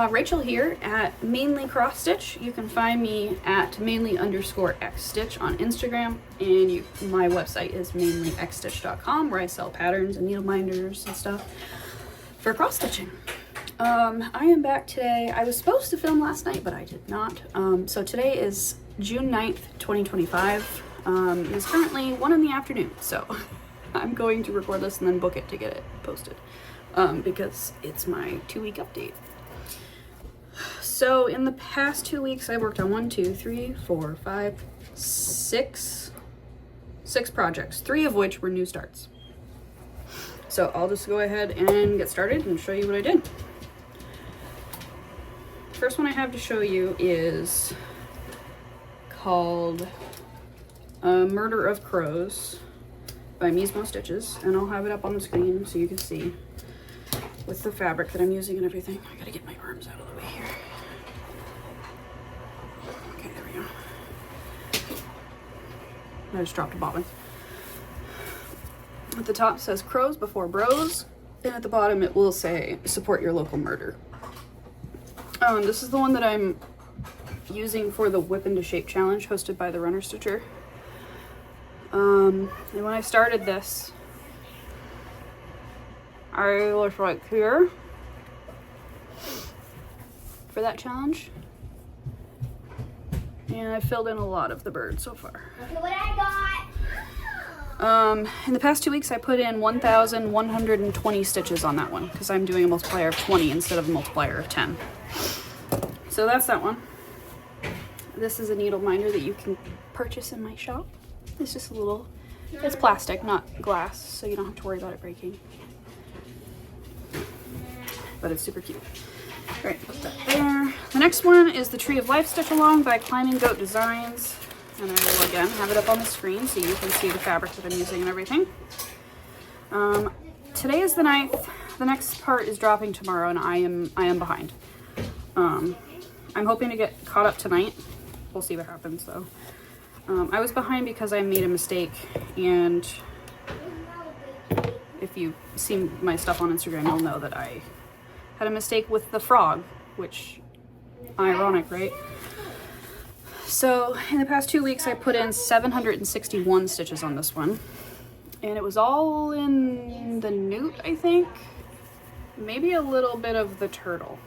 Rachel here at Mainly Cross Stitch. You can find me at mainly_xstitch on Instagram, and my website is mainlyxstitch.com, where I sell patterns and needle minders and stuff for cross stitching. I am back today. I was supposed to film last night, but I did not. So today is June 9th, 2025. It is currently 1 in the afternoon, so I'm going to record this and then book it to get it posted, because it's my 2-week update. So in the past 2 weeks, I worked on 6 projects, 3 of which were new starts. So I'll just go ahead and get started and show you what I did. First one I have to show you is called Murder of Crows by Mismo Stitches, and I'll have it up on the screen so you can see with the fabric that I'm using and everything. I gotta get my arms out of the way here. Okay, there we go. I just dropped a bobbin. At the top says Crows Before Bros, and at the bottom it will say Support Your Local Murder. This is the one that I'm using for the Whip into Shape challenge hosted by the Runner Stitcher. And when I started this, I was like here for that challenge, and I filled in a lot of the bird so far. Look at what I got! In the past 2 weeks, I put in 1,120 stitches on that one because I'm doing a multiplier of 20 instead of a multiplier of 10. So that's that one. This is a needle minder that you can purchase in my shop. It's just a little, it's plastic, not glass, so you don't have to worry about it breaking. But it's super cute. All right, put that there. The next one is the Tree of Life Stitch Along by Climbing Goat Designs. And I will again have it up on the screen so you can see the fabric that I'm using and everything. Today is the 9th. The next part is dropping tomorrow, and I am behind. I'm hoping to get caught up tonight. We'll see what happens though. I was behind because I made a mistake, and if you see my stuff on Instagram, you'll know that I had a mistake with the frog, which, ironic, right? So in the past 2 weeks, I put in 761 stitches on this one, and it was all in the newt, I think. Maybe a little bit of the turtle.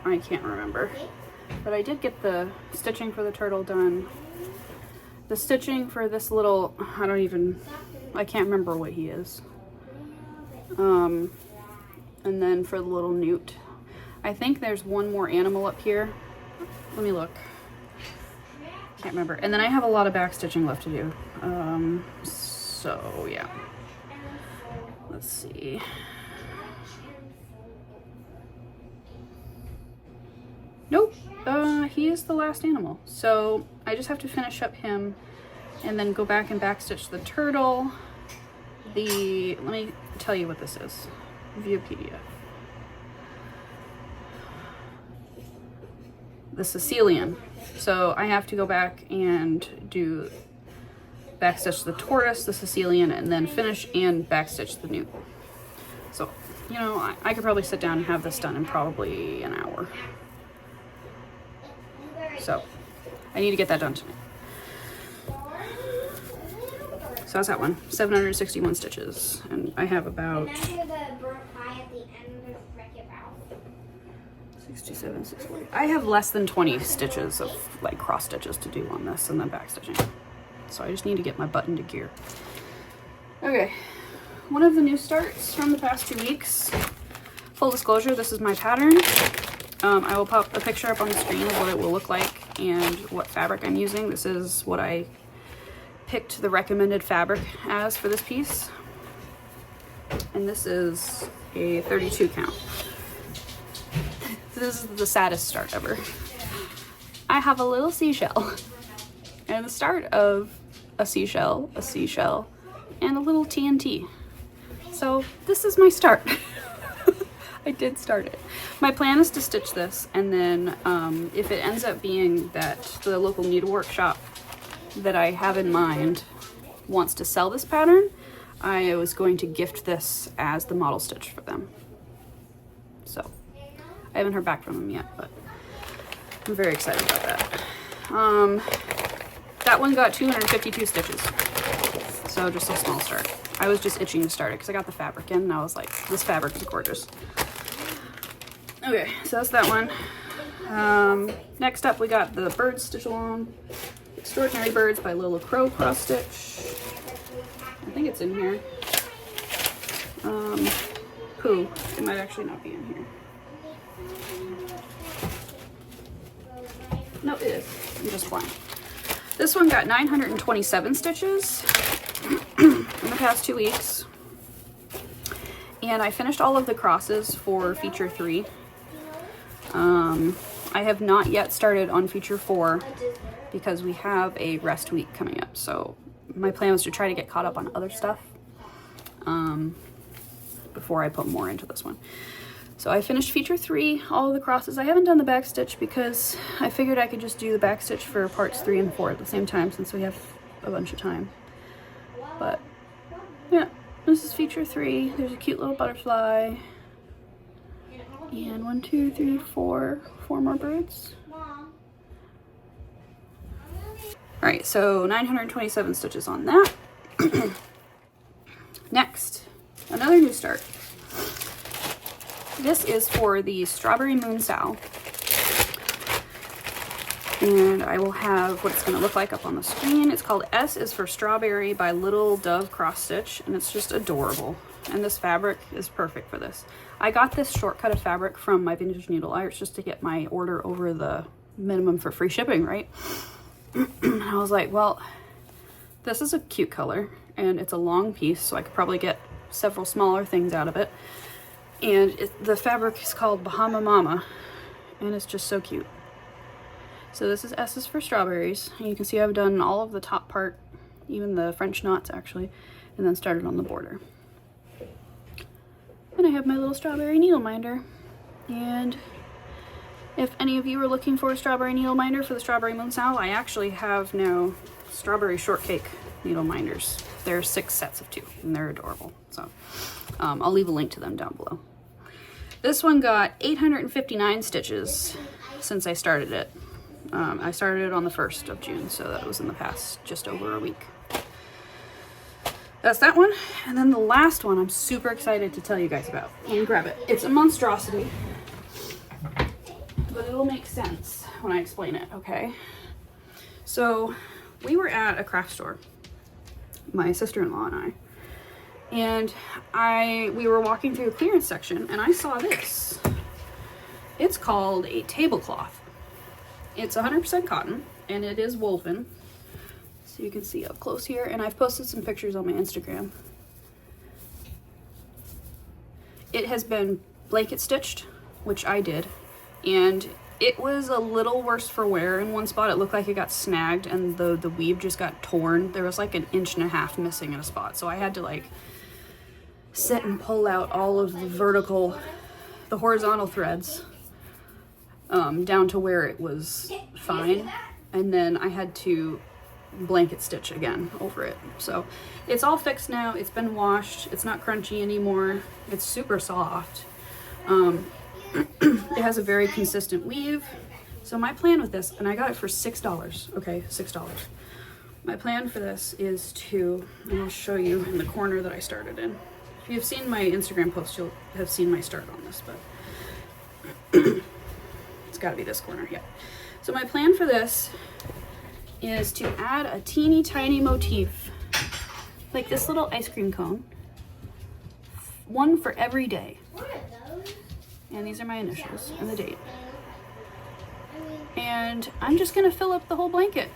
I can't remember, but I did get the stitching for the turtle done. The stitching for this little, I can't remember what he is. And then for the little newt, I think there's one more animal up here. Let me look. Can't remember. And then I have a lot of back stitching left to do. So yeah. Let's see. Nope. He is the last animal. So I just have to finish up him and then go back and backstitch the turtle. Let me tell you what this is. Viewpedia. The Sicilian. So I have to go back and do backstitch the tortoise, the Sicilian, and then finish and backstitch the newt. So, you know, I could probably sit down and have this done in probably an hour. So I need to get that done tonight. So that's that one. 761 stitches, and I have about 67, 640. I have less than 20 stitches of like cross stitches to do on this, and then back stitching. So I just need to get my butt into gear. Okay, one of the new starts from the past 2 weeks. Full disclosure, this is my pattern. I will pop a picture up on the screen of what it will look like and what fabric I'm using. This is what I picked the recommended fabric as for this piece. And this is a 32 count. This is the saddest start ever. I have a little seashell and the start of a seashell, and a little TNT. So this is my start. I did start it. My plan is to stitch this, and then if it ends up being that the local needlework shop that I have in mind wants to sell this pattern, I was going to gift this as the model stitch for them. So I haven't heard back from them yet, but I'm very excited about that. That one got 252 stitches, so just a small start. I was just itching to start it because I got the fabric in and I was like, this fabric is gorgeous. Okay, so that's that one. Next up we got the Bird Stitch Along Extraordinary Birds by Lilla Crow cross stitch. I think it's in here. Pooh, it might actually not be in here. No, it is. I'm just blind. This one got 927 stitches in the past 2 weeks. And I finished all of the crosses for feature 3. I have not yet started on feature 4 because we have a rest week coming up. So my plan was to try to get caught up on other stuff before I put more into this one. So I finished feature 3, all of the crosses. I haven't done the back stitch because I figured I could just do the back stitch for parts 3 and 4 at the same time since we have a bunch of time. But yeah, this is feature 3. There's a cute little butterfly. And 1, 2, 3, 4 more birds. Alright, so 927 stitches on that. Next, another new start. This is for the Strawberry Moon Sow. And I will have what it's going to look like up on the screen. It's called S is for Strawberry by Little Dove Cross Stitch, and it's just adorable. And this fabric is perfect for this. I got this shortcut of fabric from my Vintage Needle Arts just to get my order over the minimum for free shipping, right? I was like, well, this is a cute color, and it's a long piece, so I could probably get several smaller things out of it. And the fabric is called Bahama Mama, and it's just so cute. So this is S's for Strawberries, and you can see I've done all of the top part, even the French knots actually, and then started on the border. And I have my little strawberry needle minder. And if any of you are looking for a strawberry needle minder for the Strawberry Moon Sow, I actually have now Strawberry Shortcake needle minders. There are 6 sets of 2, and they're adorable. So I'll leave a link to them down below. This one got 859 stitches since I started it. I started it on the 1st of June, so that was in the past just over a week. That's that one. And then the last one I'm super excited to tell you guys about. Let me grab it. It's a monstrosity, but it'll make sense when I explain it, okay? So we were at a craft store, my sister-in-law and we were walking through a clearance section, and I saw this. It's called a tablecloth. It's 100% cotton, and it is woven. So you can see up close here, and I've posted some pictures on my Instagram. It has been blanket stitched, which I did, and it was a little worse for wear. In one spot it looked like it got snagged and the weave just got torn. There was like 1.5 inches missing in a spot, so I had to like sit and pull out all of the horizontal threads down to where it was fine, and then I had to blanket stitch again over it. So it's all fixed now. It's been washed. It's not crunchy anymore. It's super soft. It has a very consistent weave. So my plan with this, and I got it for $6. Okay, $6. My plan for this is to, and I'll show you in the corner that I started in. If you've seen my Instagram post, you'll have seen my start on this, but it's got to be this corner, yeah. So my plan for this is to add a teeny tiny motif, like this little ice cream cone, one for every day. And these are my initials and the date. And I'm just gonna fill up the whole blanket.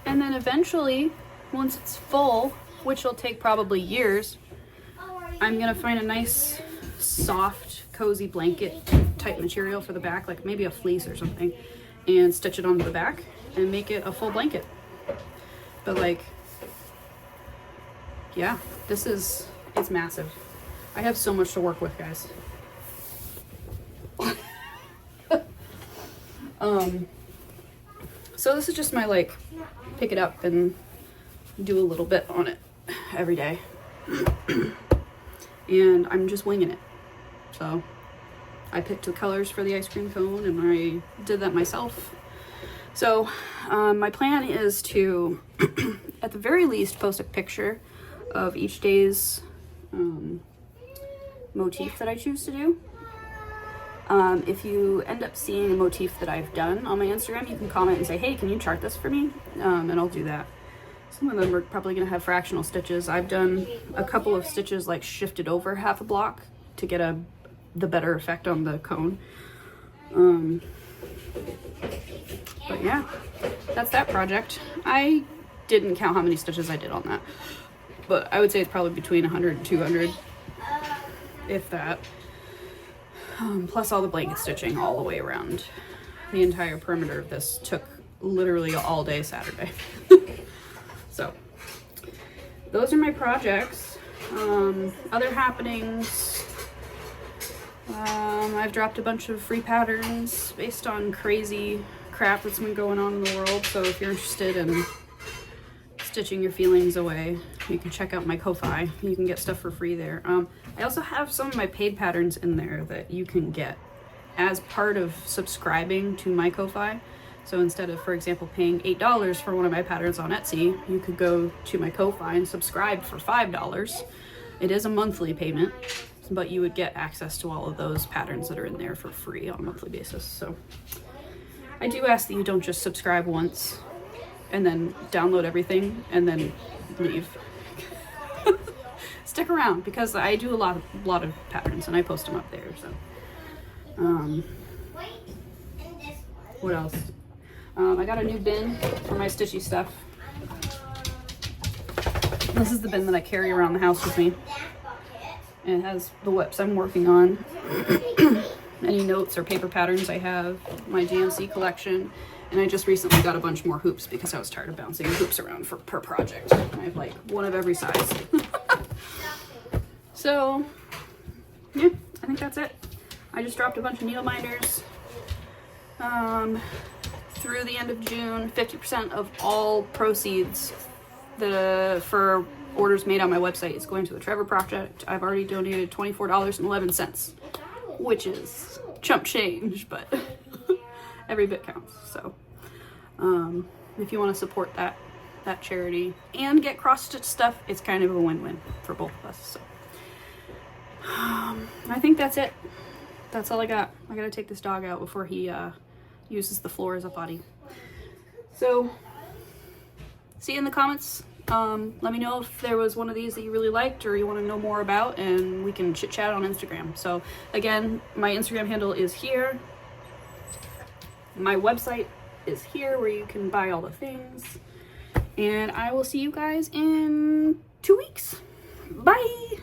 And then eventually, once it's full, which will take probably years, I'm gonna find a nice, soft, cozy blanket type material for the back, like maybe a fleece or something, and stitch it onto the back and make it a full blanket. But like, yeah, it's massive. I have so much to work with, guys. So this is just my like, pick it up and do a little bit on it every day. And I'm just winging it. So I picked the colors for the ice cream cone and I did that myself. So my plan is to, at the very least, post a picture of each day's motif that I choose to do. If you end up seeing a motif that I've done on my Instagram, you can comment and say, hey, can you chart this for me? And I'll do that. Some of them are probably going to have fractional stitches. I've done a couple of stitches like shifted over half a block to get the better effect on the cone. But yeah, that's that project. I didn't count how many stitches I did on that, but I would say it's probably between 100 and 200, if that. Plus all the blanket stitching all the way around. The entire perimeter of this took literally all day Saturday. So those are my projects. Other happenings, I've dropped a bunch of free patterns based on crazy crap that's been going on in the world. So if you're interested in stitching your feelings away, you can check out my Ko-Fi. You can get stuff for free there. I also have some of my paid patterns in there that you can get as part of subscribing to my Ko-Fi. So instead of, for example, paying $8 for one of my patterns on Etsy, you could go to my Ko-Fi and subscribe for $5. It is a monthly payment, but you would get access to all of those patterns that are in there for free on a monthly basis. So I do ask that you don't just subscribe once and then download everything and then leave. Stick around, because I do a lot of patterns and I post them up there. So what else? I got a new bin for my stitchy stuff. This is the bin that I carry around the house with me. And it has the whips I'm working on, any notes or paper patterns I have, my GMC collection, and I just recently got a bunch more hoops because I was tired of bouncing hoops around per project. I have like one of every size. So yeah, I think that's it. I just dropped a bunch of needle minders. Through the end of June, 50% of all proceeds for orders made on my website is going to the Trevor Project. I've already donated $24.11, which is chump change, but every bit counts. So if you want to support that charity and get cross-stitch stuff, it's kind of a win-win for both of us. So I think that's it. That's all I got. I gotta take this dog out before he uses the floor as a potty. So see you in the comments. Let me know if there was one of these that you really liked or you want to know more about, and we can chit chat on Instagram. So again, my Instagram handle is here. My website is here where you can buy all the things. And I will see you guys in 2 weeks. Bye!